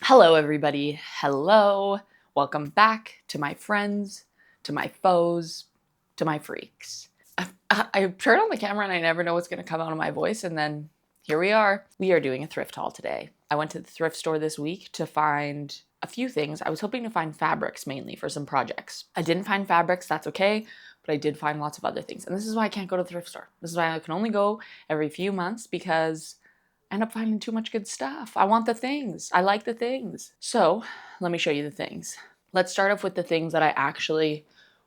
Hello, everybody. Hello. Welcome back to my friends, to my foes, to my freaks. I turn on the camera and I never know what's going to come out of my voice, and then here we are. We are doing a thrift haul today. I went to the thrift store this week to find a few things. I was hoping to find fabrics mainly for some projects. I didn't find fabrics, that's okay, but I did find lots of other things. And this is why I can't go to the thrift store. This is why I can only go every few months, because I end up finding too much good stuff. I want the things. I like the things. So let me show you the things. Let's start off with the things that I actually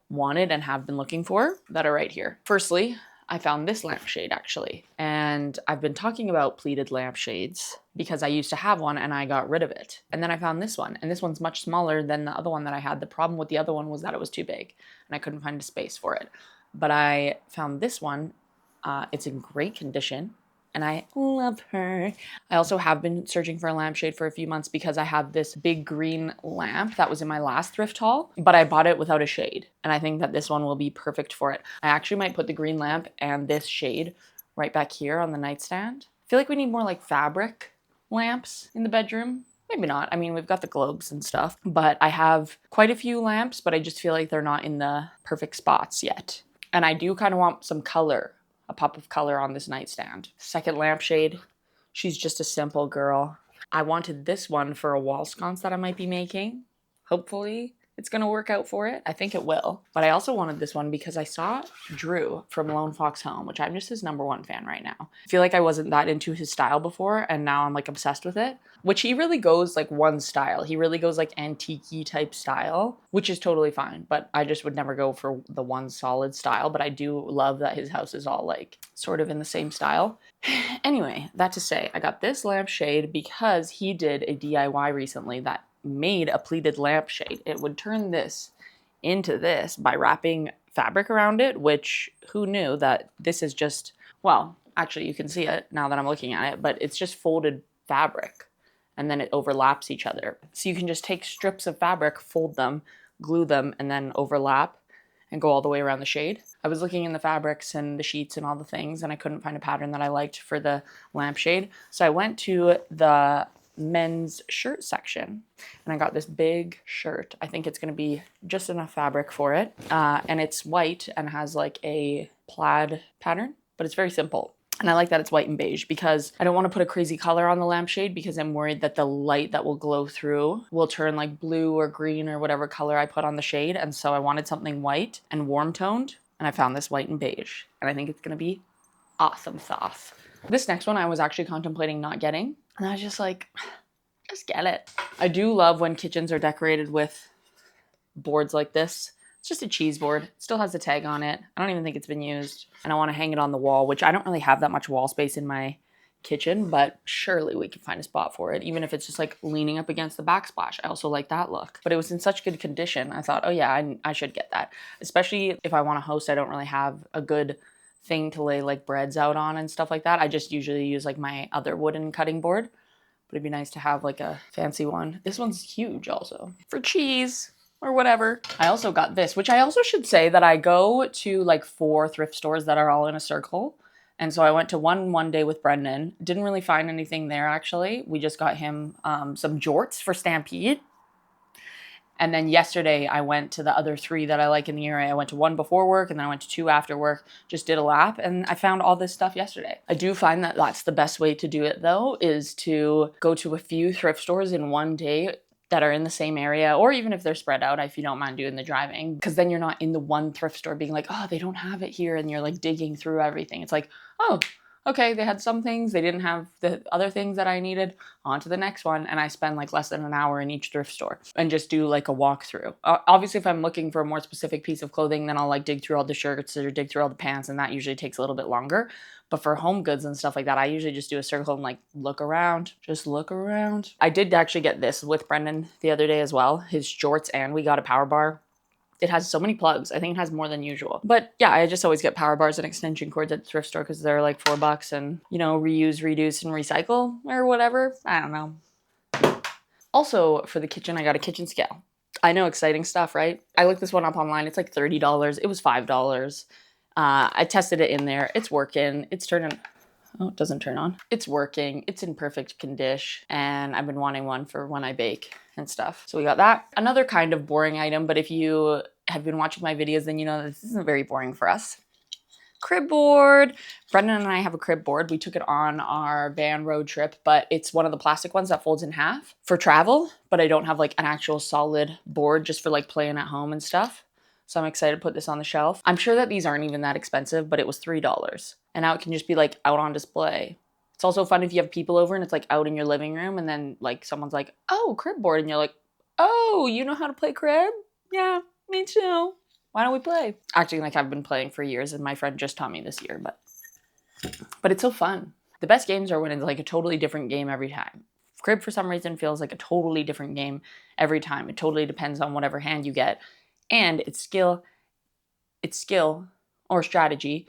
wanted and have been looking for that are right here. Firstly, I found this lampshade actually, and I've been talking about pleated lampshades because I used to have one and I got rid of it. And then I found this one, and this one's much smaller than the other one that I had. The problem with the other one was that it was too big and I couldn't find a space for it. But I found this one. It's in great condition, and I love her. I also have been searching for a lampshade for a few months because I have this big green lamp that was in my last thrift haul, but I bought it without a shade. And I think that this one will be perfect for it. I actually might put the green lamp and this shade right back here on the nightstand. I feel like we need more like fabric lamps in the bedroom. Maybe not. I mean, we've got the globes and stuff, but I have quite a few lamps, but I just feel like they're not in the perfect spots yet. And I do kind of want some color, a pop of color on this nightstand. Second lampshade, she's just a simple girl. I wanted this one for a wall sconce that I might be making. Hopefully it's gonna work out for it. I think it will. But I also wanted this one because I saw Drew from Lone Fox Home, which I'm just his #1 fan right now. I feel like I wasn't that into his style before, and now I'm like obsessed with it. Which he really goes like one style. He really goes like antique-y type style, which is totally fine. But I just would never go for the one solid style. But I do love that his house is all like sort of in the same style. Anyway, that to say, I got this lampshade because he did a DIY recently that made a pleated lampshade. It would turn this into this by wrapping fabric around it, which who knew that this is just, well, actually you can see it now that I'm looking at it, but it's just folded fabric and then it overlaps each other. So you can just take strips of fabric, fold them, glue them, and then overlap and go all the way around the shade. I was looking in the fabrics and the sheets and all the things, and I couldn't find a pattern that I liked for the lampshade. So I went to the men's shirt section and I got this big shirt. I think it's going to be just enough fabric for it. And it's white and has like a plaid pattern, but it's very simple. And I like that it's white and beige because I don't want to put a crazy color on the lampshade because I'm worried that the light that will glow through will turn like blue or green or whatever color I put on the shade. And so I wanted something white and warm toned, and I found this white and beige, and I think it's going to be awesome sauce. This next one I was actually contemplating not getting, and I was just like, just get it. I do love when kitchens are decorated with boards like this. It's just a cheese board. It still has a tag on it. I don't even think it's been used. And I want to hang it on the wall, which I don't really have that much wall space in my kitchen, but surely we can find a spot for it, even if it's just like leaning up against the backsplash. I also like that look. But it was in such good condition. I thought, oh yeah, I should get that. Especially if I want to host, I don't really have a good thing to lay like breads out on and stuff like that. I just usually use like my other wooden cutting board. But it'd be nice to have like a fancy one. This one's huge also. For cheese or whatever. I also got this, which I also should say that I go to like 4 thrift stores that are all in a circle. And so I went to one day with Brendan. Didn't really find anything there actually. We just got him some jorts for Stampede. And then yesterday I went to the other 3 that I like in the area. I went to 1 before work and then I went to 2 after work, just did a lap, and I found all this stuff yesterday. I do find that that's the best way to do it though, is to go to a few thrift stores in one day that are in the same area, or even if they're spread out, if you don't mind doing the driving, because then you're not in the one thrift store being like, oh, they don't have it here, and you're like digging through everything. It's like, oh, okay, they had some things, they didn't have the other things that I needed, on to the next one, and I spend like less than an hour in each thrift store and just do like a walkthrough. Obviously, if I'm looking for a more specific piece of clothing, then I'll like dig through all the shirts or dig through all the pants, and that usually takes a little bit longer. But for home goods and stuff like that, I usually just do a circle and like look around, just look around. I did actually get this with Brendan the other day as well, his jorts, and we got a power bar. It has so many plugs. I think it has more than usual. But yeah, I just always get power bars and extension cords at the thrift store because they're like $4 and, you know, reuse, reduce, and recycle or whatever. I don't know. Also, for the kitchen, I got a kitchen scale. I know, exciting stuff, right? I looked this one up online. It's like $30. It was $5. I tested it in there. It's working. It's turning. Oh, it doesn't turn on. It's working. It's in perfect condition, and I've been wanting one for when I bake and stuff. So we got that. Another kind of boring item, but if you have been watching my videos, then you know this isn't very boring for us. Crib board. Brendan and I have a crib board. We took it on our van road trip, but it's one of the plastic ones that folds in half for travel, but I don't have like an actual solid board just for like playing at home and stuff. So I'm excited to put this on the shelf. I'm sure that these aren't even that expensive, but it was $3. And now it can just be like out on display. It's also fun if you have people over and it's like out in your living room and then like someone's like, oh, crib board. And you're like, oh, you know how to play crib? Yeah, me too. Why don't we play? Acting like I've been playing for years and my friend just taught me this year, but it's so fun. The best games are when it's like a totally different game every time. Crib for some reason feels like a totally different game every time. It totally depends on whatever hand you get. And it's skill or strategy,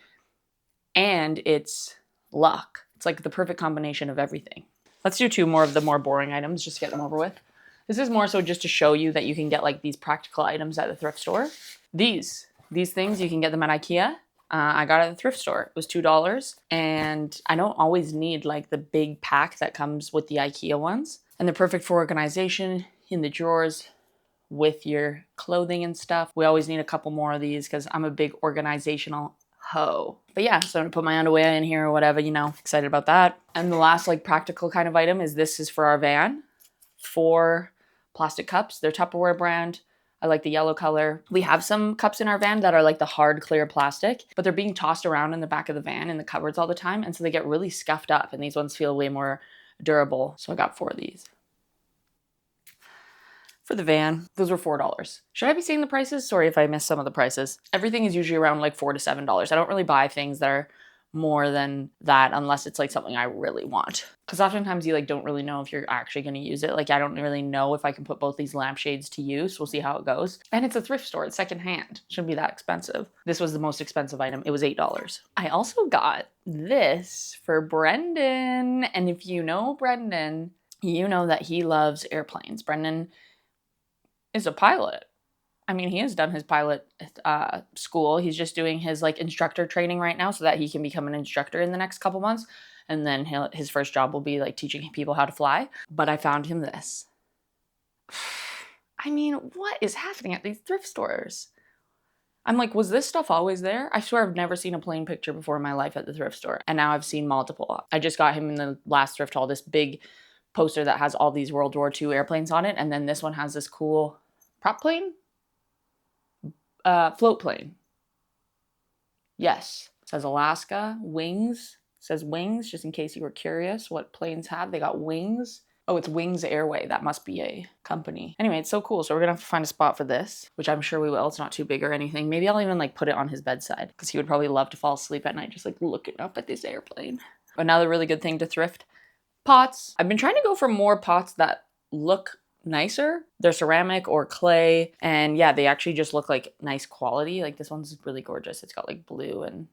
and it's luck. It's like the perfect combination of everything. Let's do two more of the more boring items, just to get them over with. This is more so just to show you that you can get like these practical items at the thrift store. These things, you can get them at IKEA. I got it at the thrift store. It was $2. And I don't always need like the big pack that comes with the IKEA ones. And they're perfect for organization in the drawers with your clothing and stuff. We always need a couple more of these because I'm a big organizational hoe. But yeah, so I'm gonna put my underwear in here or whatever, you know, excited about that. And the last like practical kind of item is this is for our van. 4 plastic cups. They're Tupperware brand. I like the yellow color. We have some cups in our van that are like the hard clear plastic, but they're being tossed around in the back of the van in the cupboards all the time. And so they get really scuffed up and these ones feel way more durable. So I got 4 of these. For the van, those were $4. Should I be seeing the prices? Sorry if I missed some of the prices. Everything is usually around like $4 to $7. I don't really buy things that are more than that unless it's like something I really want. Because oftentimes you like don't really know if you're actually going to use it. Like I don't really know if I can put both these lampshades to use. We'll see how it goes. And it's a thrift store. It's secondhand. Shouldn't be that expensive. This was the most expensive item. It was $8. I also got this for Brendan. And if you know Brendan, you know that he loves airplanes. Brendan is a pilot. I mean, he has done his pilot school. He's just doing his like instructor training right now so that he can become an instructor in the next couple months. And then his first job will be like teaching people how to fly. But I found him this. I mean, what is happening at these thrift stores? I'm like, was this stuff always there? I swear I've never seen a plane picture before in my life at the thrift store. And now I've seen multiple. I just got him in the last thrift haul, this big poster that has all these World War II airplanes on it. And then this one has this cool prop plane? Float plane. Yes. It says Alaska. Wings. It says Wings, just in case you were curious what planes have. They got wings. Oh, it's Wings Airway. That must be a company. Anyway, it's so cool. So we're going to have to find a spot for this, which I'm sure we will. It's not too big or anything. Maybe I'll even like put it on his bedside because he would probably love to fall asleep at night just like looking up at this airplane. Another really good thing to thrift. Pots. I've been trying to go for more pots that look nicer. They're ceramic or clay, and yeah, they actually just look like nice quality. Like this one's really gorgeous. It's got like blue and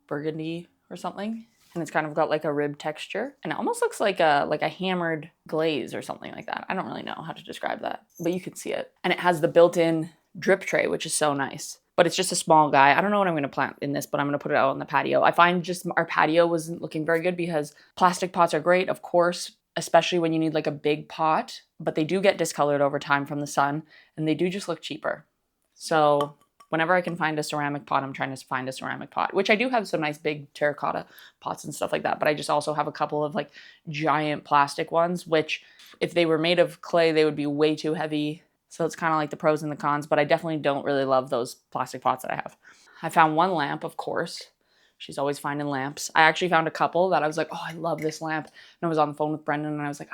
burgundy or something, and it's kind of got like a rib texture, and it almost looks like a hammered glaze or something like that. I don't really know how to describe that, but you can see it. And it has the built-in drip tray, which is so nice. But it's just a small guy. I don't know what I'm going to plant in this, but I'm going to put it out on the patio. I find just our patio wasn't looking very good because plastic pots are great, of course, especially when you need like a big pot, but they do get discolored over time from the sun and they do just look cheaper. So whenever I can find a ceramic pot, I'm trying to find a ceramic pot, which I do have some nice big terracotta pots and stuff like that. But I just also have a couple of like giant plastic ones, which if they were made of clay, they would be way too heavy. So it's kind of like the pros and the cons, but I definitely don't really love those plastic pots that I have. I found one lamp, of course. She's always finding lamps. I actually found a couple that I was like, oh, I love this lamp. And I was on the phone with Brendan and I was like,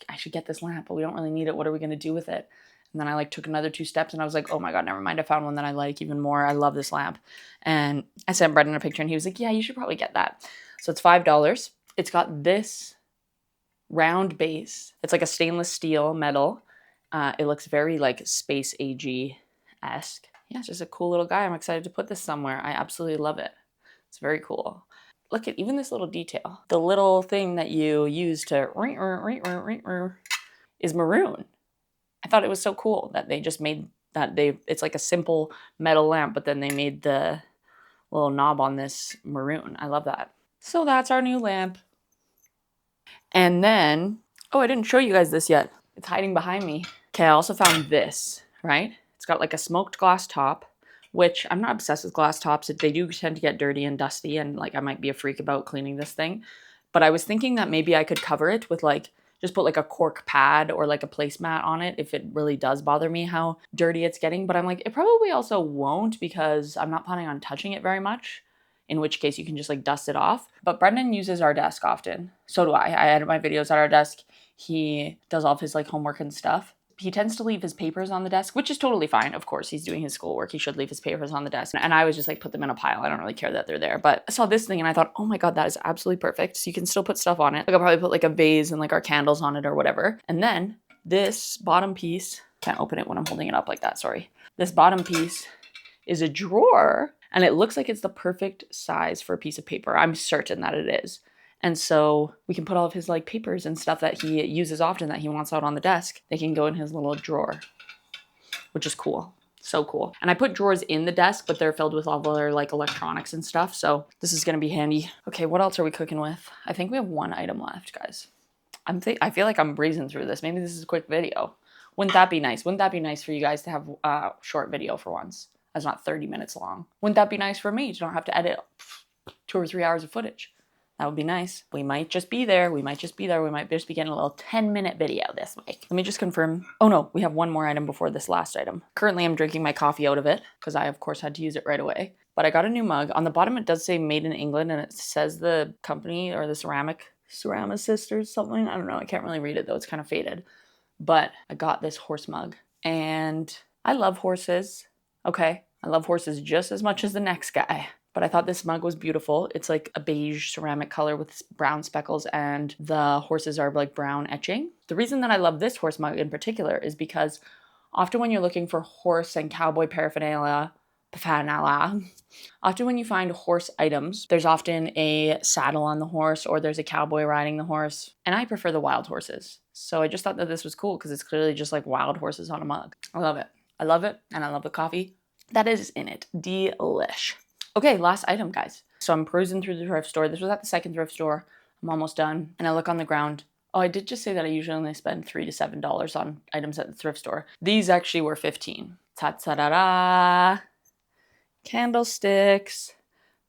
I should get this lamp, but we don't really need it. What are we going to do with it? And then I like took another 2 steps and I was like, oh my God, never mind. I found one that I like even more. I love this lamp. And I sent Brendan a picture and he was like, yeah, you should probably get that. So it's $5. It's got this round base. It's like a stainless steel metal. It looks very like space AG-esque. Yeah, it's just a cool little guy. I'm excited to put this somewhere. I absolutely love it. It's very cool. Look at even this little detail. The little thing that you use to is maroon. I thought it was so cool that they just made that it's like a simple metal lamp, but then they made the little knob on this maroon. I love that. So that's our new lamp. And then, oh, I didn't show you guys this yet. It's hiding behind me. Okay, I also found this, right? It's got like a smoked glass top, which I'm not obsessed with glass tops. They do tend to get dirty and dusty, and like I might be a freak about cleaning this thing. But I was thinking that maybe I could cover it with like, just put like a cork pad or like a placemat on it if it really does bother me how dirty it's getting. But I'm like, it probably also won't because I'm not planning on touching it very much, in which case you can just like dust it off. But Brendan uses our desk often. So do I. I edit my videos at our desk. He does all of his like homework and stuff. He tends to leave his papers on the desk, which is totally fine. Of course, he's doing his schoolwork. He should leave his papers on the desk. And I was just like, put them in a pile. I don't really care that they're there. But I saw this thing and I thought, oh my God, that is absolutely perfect. So you can still put stuff on it. Like I'll probably put like a vase and like our candles on it or whatever. And then this bottom piece, can't open it when I'm holding it up like that, sorry. This bottom piece is a drawer and it looks like it's the perfect size for a piece of paper. I'm certain that it is. And so we can put all of his like papers and stuff that he uses often that he wants out on the desk. They can go in his little drawer, which is cool. So cool. And I put drawers in the desk, but they're filled with all of our like electronics and stuff. So this is going to be handy. Okay, what else are we cooking with? I think we have one item left, guys. I feel like I'm breezing through this. Maybe this is a quick video. Wouldn't that be nice? Wouldn't that be nice for you guys to have a short video for once? That's not 30 minutes long. Wouldn't that be nice for me to not have to edit 2 or 3 hours of footage? That would be nice. We might just be there. We might just be getting a little 10-minute video this week. Let me just confirm. Oh no, we have one more item before this last item. Currently, I'm drinking my coffee out of it because I, of course, had to use it right away. But I got a new mug. On the bottom, it does say made in England and it says the company or the ceramicisters, something. I don't know. I can't really read it though. It's kind of faded. But I got this horse mug and I love horses. Okay. I love horses just as much as the next guy. But I thought this mug was beautiful. It's like a beige ceramic color with brown speckles and the horses are like brown etching. The reason that I love this horse mug in particular is because often when you're looking for horse and cowboy paraphernalia, often when you find horse items, there's often a saddle on the horse or there's a cowboy riding the horse. And I prefer the wild horses. So I just thought that this was cool because it's clearly just like wild horses on a mug. I love it. I love it. And I love the coffee that is in it. Delish. Okay, last item, guys. So I'm perusing through the thrift store. This was at the second thrift store. I'm almost done. And I look on the ground. Oh, I did just say that I usually only spend $3 to $7 on items at the thrift store. These actually were $15. Ta-ta-da-da! Candlesticks.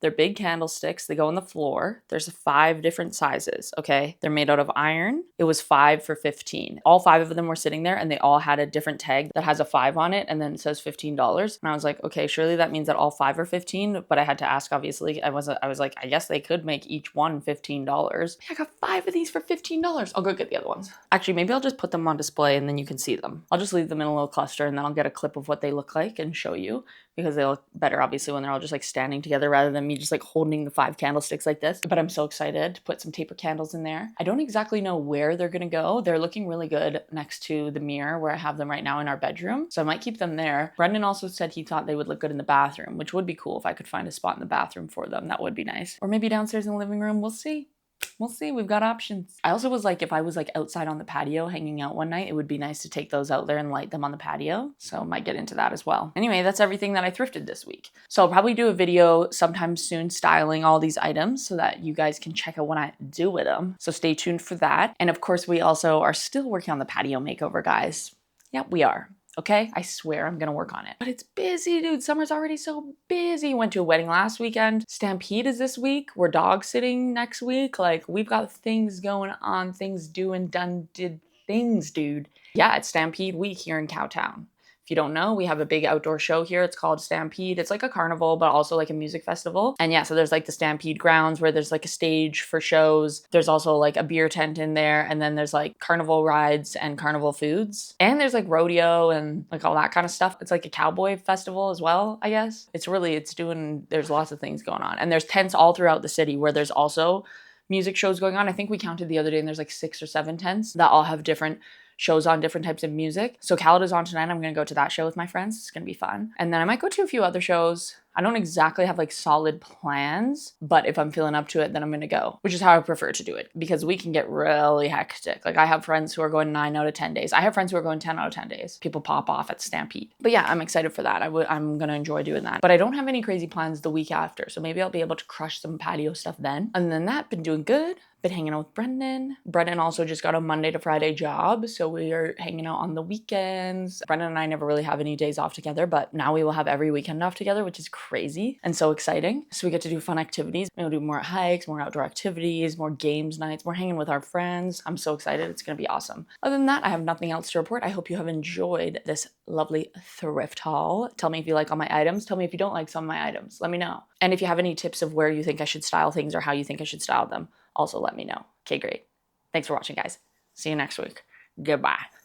They're big candlesticks. They go on the floor. There's 5 different sizes, okay? They're made out of iron. It was 5 for $15. All 5 of them were sitting there and they all had a different tag that has a 5 on it and then it says $15. And I was like, okay, surely that means that all 5 are $15, but I had to ask, obviously. I was like, I guess they could make each one $15. I got 5 of these for $15. I'll go get the other ones. Actually, maybe I'll just put them on display and then you can see them. I'll just leave them in a little cluster and then I'll get a clip of what they look like and show you because they look better, obviously, when they're all just like standing together rather than me just like holding the 5 candlesticks like this. But I'm so excited to put some taper candles in there. I don't exactly know where they're gonna go. They're looking really good next to the mirror where I have them right now in our bedroom. So I might keep them there. Brendan also said he thought they would look good in the bathroom, which would be cool if I could find a spot in the bathroom for them. That would be nice. Or maybe downstairs in the living room. We'll see. We'll see. We've got options. I also was like, if I was like outside on the patio hanging out one night, it would be nice to take those out there and light them on the patio. So I might get into that as well. Anyway, that's everything that I thrifted this week. So I'll probably do a video sometime soon styling all these items so that you guys can check out what I do with them. So stay tuned for that. And of course, we also are still working on the patio makeover, guys. Yep, we are. Okay, I swear I'm gonna work on it. But it's busy, dude. Summer's already so busy. Went to a wedding last weekend. Stampede is this week. We're dog sitting next week. Like, we've got things going on, things doing, done, did things, dude. Yeah, it's Stampede week here in Cowtown. If you don't know, we have a big outdoor show here. It's called Stampede. It's like a carnival, but also like a music festival. And yeah, so there's like the Stampede grounds where there's like a stage for shows. There's also like a beer tent in there. And then there's like carnival rides and carnival foods. And there's like rodeo and like all that kind of stuff. It's like a cowboy festival as well, I guess. There's lots of things going on. And there's tents all throughout the city where there's also music shows going on. I think we counted the other day and there's like 6 or 7 tents that all have different shows on different types of music. So Calada's on tonight. I'm going to go to that show with my friends. It's going to be fun. And then I might go to a few other shows. I don't exactly have like solid plans, but if I'm feeling up to it, then I'm gonna go, which is how I prefer to do it because we can get really hectic. Like I have friends who are going 9 out of 10 days. I have friends who are going 10 out of 10 days. People pop off at Stampede. But yeah, I'm excited for that. I'm gonna enjoy doing that. But I don't have any crazy plans the week after, so maybe I'll be able to crush some patio stuff then. And then that, been doing good. Been hanging out with Brendan. Brendan also just got a Monday to Friday job, so we are hanging out on the weekends. Brendan and I never really have any days off together, but now we will have every weekend off together, which is crazy and so exciting. So we get to do fun activities. We'll do more hikes, more outdoor activities, more games nights, more hanging with our friends. I'm so excited. It's gonna be awesome. Other than that, I have nothing else to report. I hope you have enjoyed this lovely thrift haul. Tell me if you like all my items. Tell me if you don't like some of my items. Let me know. And if you have any tips of where you think I should style things or how you think I should style them, also let me know. Okay, great. Thanks for watching, guys. See you next week. Goodbye.